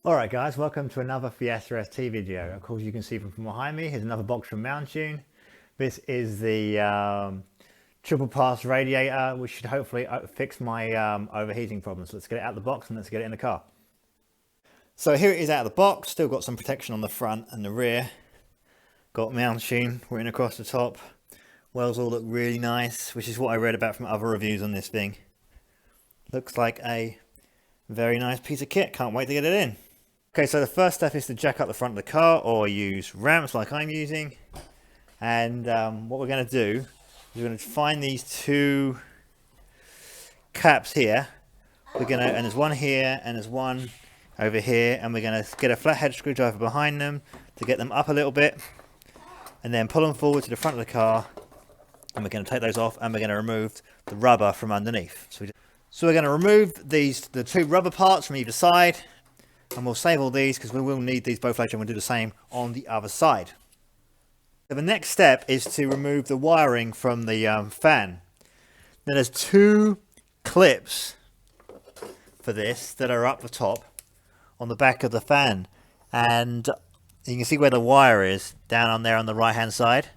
Alright guys, welcome to another Fiesta ST video. Of course you can see from behind me, here's another box from Mountune. This is the triple pass radiator, which should hopefully fix my overheating problems. Let's get it out of the box and let's get it in the car. So here it is out of the box, still got some protection on the front and the rear. Got Mountune written across the top. Wells all look really nice, which is what I read about from other reviews on this thing. Looks like a very nice piece of kit, can't wait to get it in. Okay, so the first step is to jack up the front of the car or use ramps like I'm using. And what we're going to do is we're going to find these two caps here. And there's one here and there's one over here, and we're going to get a flathead screwdriver behind them to get them up a little bit, and then pull them forward to the front of the car, and we're going to take those off and we're going to remove the rubber from underneath. So we're going to remove the two rubber parts from either side. And we'll save all these because we will need these both later, and we'll do the same on the other side. So the next step is to remove the wiring from the fan. Now there's two clips for this that are up the top on the back of the fan, and you can see where the wire is down on there on the right hand side.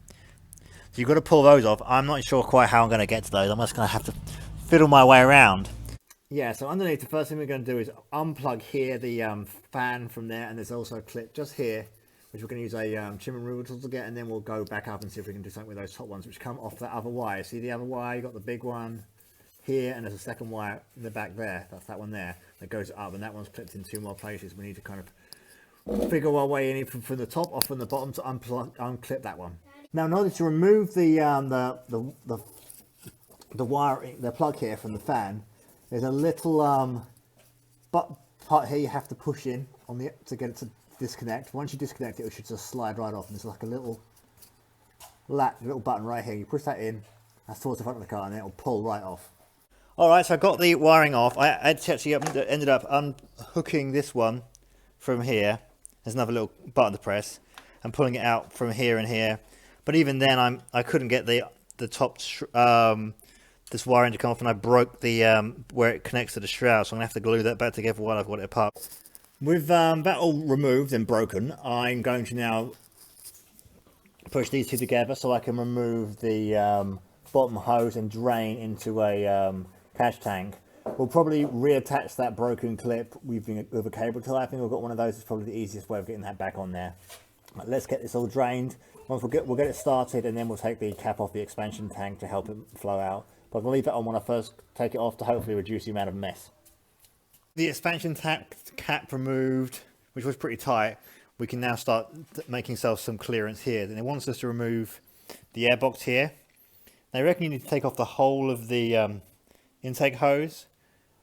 So you've got to pull those off. I'm not sure quite how I'm going to get to those. I'm just going to have to fiddle my way around. Yeah, so underneath, the first thing we're going to do is unplug here the fan from there, and there's also a clip just here, which we're going to use a trim and ruler tool to get, and then we'll go back up and see if we can do something with those top ones, which come off that other wire. See the other wire? You've got the big one here, and there's a second wire in the back there. That's that one there that goes up, and that one's clipped in two more places. We need to kind of figure our way in from the top or from the bottom to unclip that one. Now, in order to remove the wire, the plug here from the fan, there's a little part here you have to push in on to get it to disconnect. Once you disconnect it, it should just slide right off, and there's like a little button right here. You push that in, that's towards the front of the car, and it'll pull right off. Alright, so I got the wiring off. I actually ended up unhooking this one from here. There's another little button to press, and pulling it out from here and here. But even then I couldn't get the top this wiring to come off, and I broke the where it connects to the shroud, so I'm gonna have to glue that back together while I've got it apart. With that all removed and broken, I'm going to now push these two together so I can remove the bottom hose and drain into a catch tank. We'll probably reattach that broken clip with a cable tie. I think we've got one of those. It's probably the easiest way of getting that back on there. But let's get this all drained. Once we'll get it started, and then we'll take the cap off the expansion tank to help it flow out. But I'm going to leave that on when I first take it off to hopefully reduce the amount of mess. The expansion cap removed, which was pretty tight, we can now start making ourselves some clearance here. Then it wants us to remove the air box here. Now I reckon you need to take off the whole of the intake hose.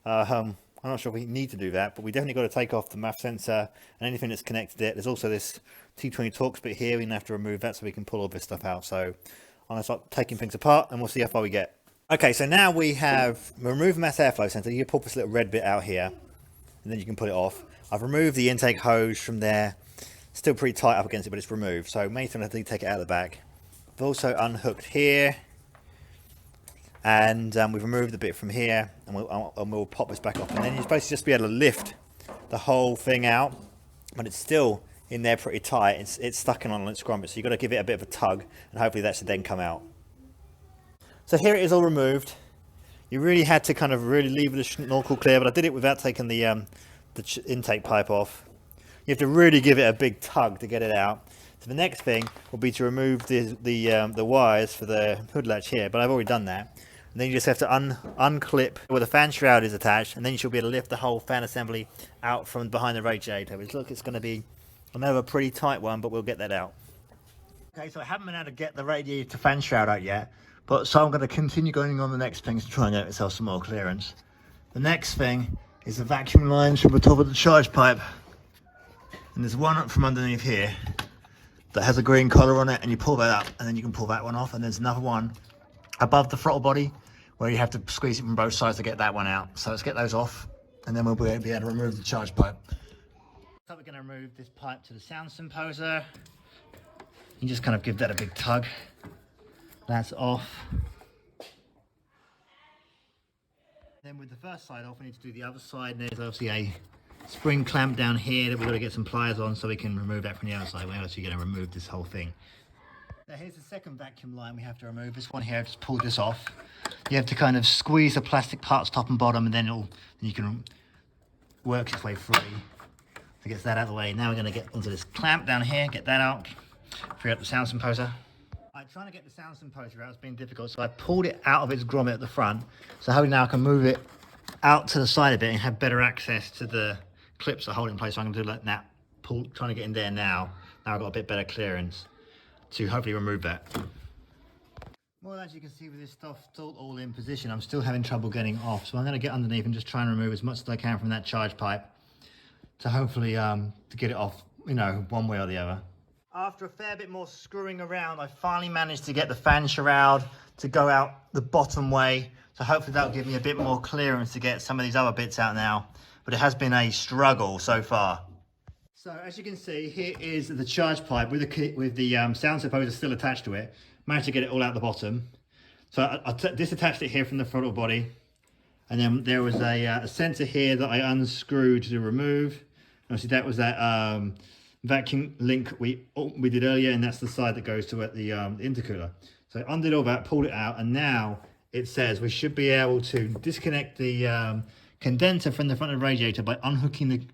I'm not sure if we need to do that, but we definitely got to take off the MAF sensor and anything that's connected to it. There's also this T20 Torx bit here. We're going to have to remove that so we can pull all this stuff out. So I'm going to start taking things apart, and we'll see how far we get. Okay, so now we have removed mass airflow sensor. You can pull this little red bit out here, and then you can pull it off. I've removed the intake hose from there. Still pretty tight up against it, but it's removed. So main thing, I think, take it out of the back. I've also unhooked here, and we've removed the bit from here, and we'll pop this back off. And then you're supposed to just be able to lift the whole thing out, but it's still in there pretty tight. It's stuck in on its grommet, so you've got to give it a bit of a tug, and hopefully that should then come out. So here it is all removed. You really had to kind of really leave the snorkel clear, but I did it without taking the intake pipe off. You have to really give it a big tug to get it out. So the next thing will be to remove the wires for the hood latch here, but I've already done that. And then you just have to unclip where the fan shroud is attached, and then you should be able to lift the whole fan assembly out from behind the radiator. Which, look, it's going to be another pretty tight one, but we'll get that out. Okay, so I haven't been able to get the radiator fan shroud out yet. But so I'm going to continue going on the next things to try and get myself some more clearance. The next thing is the vacuum lines from the top of the charge pipe. And there's one up from underneath here that has a green collar on it, and you pull that up, and then you can pull that one off. And there's another one above the throttle body where you have to squeeze it from both sides to get that one out. So let's get those off, and then we'll be able to remove the charge pipe. So we're going to remove this pipe to the sound symposer. You just kind of give that a big tug. That's off. Then with the first side off, we need to do the other side. And there's obviously a spring clamp down here that we've got to get some pliers on so we can remove that from the outside. We're actually going to remove this whole thing. Now here's the second vacuum line we have to remove. This one here, I've just pulled this off. You have to kind of squeeze the plastic parts top and bottom, and then you can work its way free. So gets that out of the way. Now we're going to get onto this clamp down here, get that out, free up the sound symposer. Trying to get the sound symposer out has been difficult, so I pulled it out of its grommet at the front. So hopefully now I can move it out to the side a bit and have better access to the clips that hold it in place. So I'm going to do like that, trying to get in there now. Now I've got a bit better clearance to hopefully remove that. Well, as you can see with this stuff still all in position, I'm still having trouble getting off. So I'm going to get underneath and just try and remove as much as I can from that charge pipe to hopefully to get it off, you know, one way or the other. After a fair bit more screwing around, I finally managed to get the fan shroud to go out the bottom way. So hopefully that'll give me a bit more clearance to get some of these other bits out now. But it has been a struggle so far. So as you can see, here is the charge pipe with the sound symposer still attached to it. Managed to get it all out the bottom. So I disattached it here from the throttle body. And then there was a sensor here that I unscrewed to remove. Obviously that was that vacuum link we did earlier, and that's the side that goes to the intercooler. So I undid all that, pulled it out, and now it says we should be able to disconnect the condenser from the front of the radiator by unhooking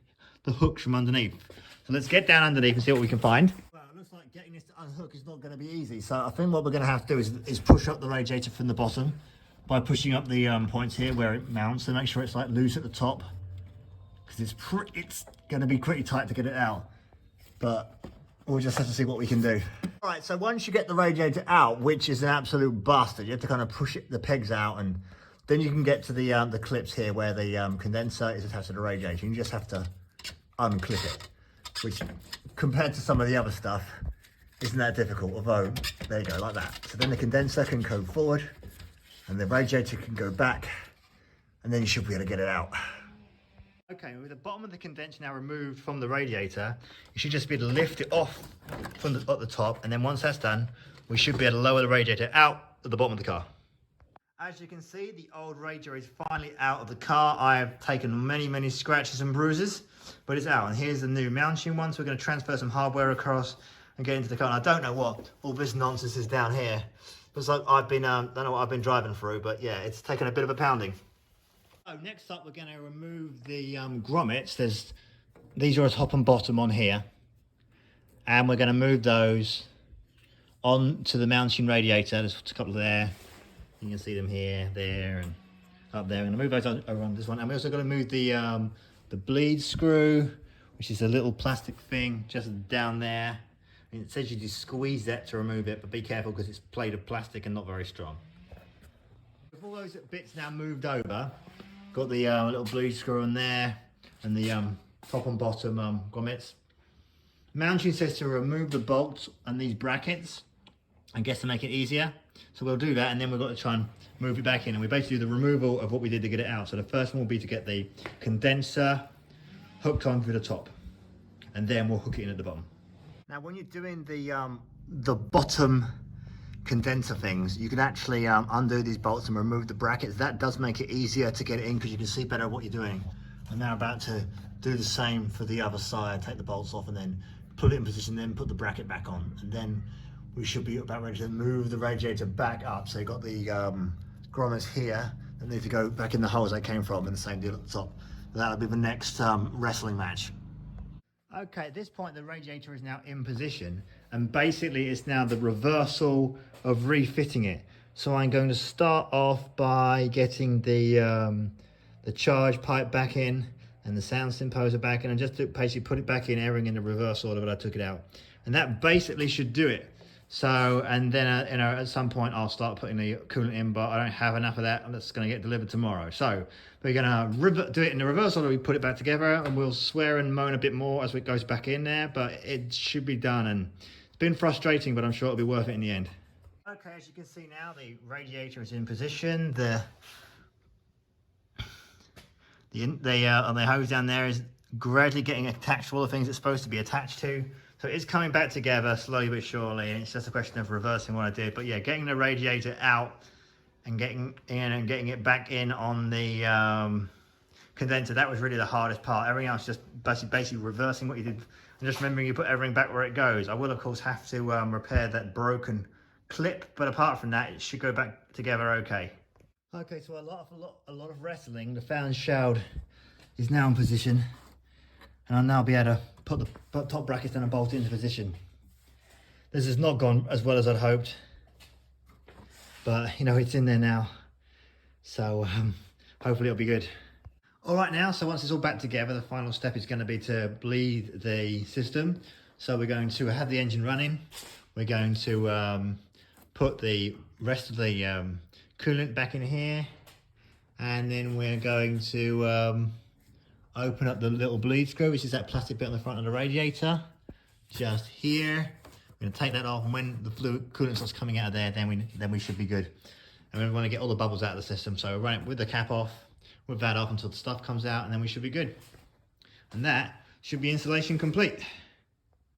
the hooks from underneath. So let's get down underneath and see what we can find. Well, it looks like getting this to unhook is not going to be easy. So I think what we're going to have to do is push up the radiator from the bottom by pushing up the points here where it mounts, to make sure it's like loose at the top, because it's going to be pretty tight to get it out. But we'll just have to see what we can do. All right, so once you get the radiator out, which is an absolute bastard, you have to kind of push the pegs out, and then you can get to the clips here where the condenser is attached to the radiator. You just have to unclip it, which compared to some of the other stuff isn't that difficult, although there you go, like that. So then the condenser can go forward and the radiator can go back, and then you should be able to get it out. Okay, with the bottom of the condenser now removed from the radiator, you should just be able to lift it off from at the top, and then once that's done, we should be able to lower the radiator out at the bottom of the car. As you can see, the old radiator is finally out of the car. I have taken many scratches and bruises, but it's out. And here's the new Mountune one, so we're going to transfer some hardware across and get into the car. And I don't know what all this nonsense is down here. It's like I've been, don't know what I've been driving through, but yeah, it's taken a bit of a pounding. So next up, we're going to remove the grommets. These are a top and bottom on here, and we're going to move those onto the Mountune radiator. There's a couple there. You can see them here, there, and up there. I'm going to move those around this one, and we're also going to move the bleed screw, which is a little plastic thing just down there. And it says you just squeeze that to remove it, but be careful because it's plate of plastic and not very strong. With all those bits now moved over, got the little bleed screw in there and the top and bottom grommets. Mountune says to remove the bolts and these brackets, I guess to make it easier. So we'll do that, and then we've got to try and move it back in. And we basically do the removal of what we did to get it out. So the first one will be to get the condenser hooked onto the top, and then we'll hook it in at the bottom. Now, when you're doing the bottom condenser things, you can actually undo these bolts and remove the brackets. That does make it easier to get it in because you can see better what you're doing. I'm now about to do the same for the other side. Take the bolts off and then put it in position, then put the bracket back on, and then we should be about ready to move the radiator back up. So you've got the grommets here that need to go back in the holes they came from, and the same deal at the top. That'll be the next wrestling match. Okay, at this point the radiator is now in position, and basically it's now the reversal of refitting it. So I'm going to start off by getting the charge pipe back in and the sound symposer back in, and just to basically put it back in, everything in the reverse order that I took it out. And that basically should do it. So, and then, you know, at some point I'll start putting the coolant in, but I don't have enough of that, and that's going to get delivered tomorrow. So we're going to do it in the reverse order. We put it back together, and we'll swear and moan a bit more as it goes back in there, but it should be done. And it's been frustrating, but I'm sure it'll be worth it in the end. Okay, as you can see now, the radiator is in position. The hose down there is gradually getting attached to all the things it's supposed to be attached to. So it's coming back together slowly but surely, and it's just a question of reversing what I did. But yeah, getting the radiator out and getting in and getting it back in on the condenser, that was really the hardest part. Everything else just basically reversing what you did and just remembering you put everything back where it goes. I will of course have to repair that broken clip, but apart from that, it should go back together okay. Okay, so a lot of wrestling. The fan shroud is now in position, and I'll now be able to put the top brackets down and bolt into position. This has not gone as well as I'd hoped, but you know, it's in there now, so hopefully it'll be good. All right, now, so once it's all back together, the final step is going to be to bleed the system. So we're going to have the engine running. We're going to put the rest of the coolant back in here, and then we're going to open up the little bleed screw, which is that plastic bit on the front of the radiator, just here. We're going to take that off, and when the fluid coolant starts coming out of there, then we should be good. And we want to get all the bubbles out of the system, so run it with the cap off, with that off until the stuff comes out, and then we should be good. And that should be installation complete.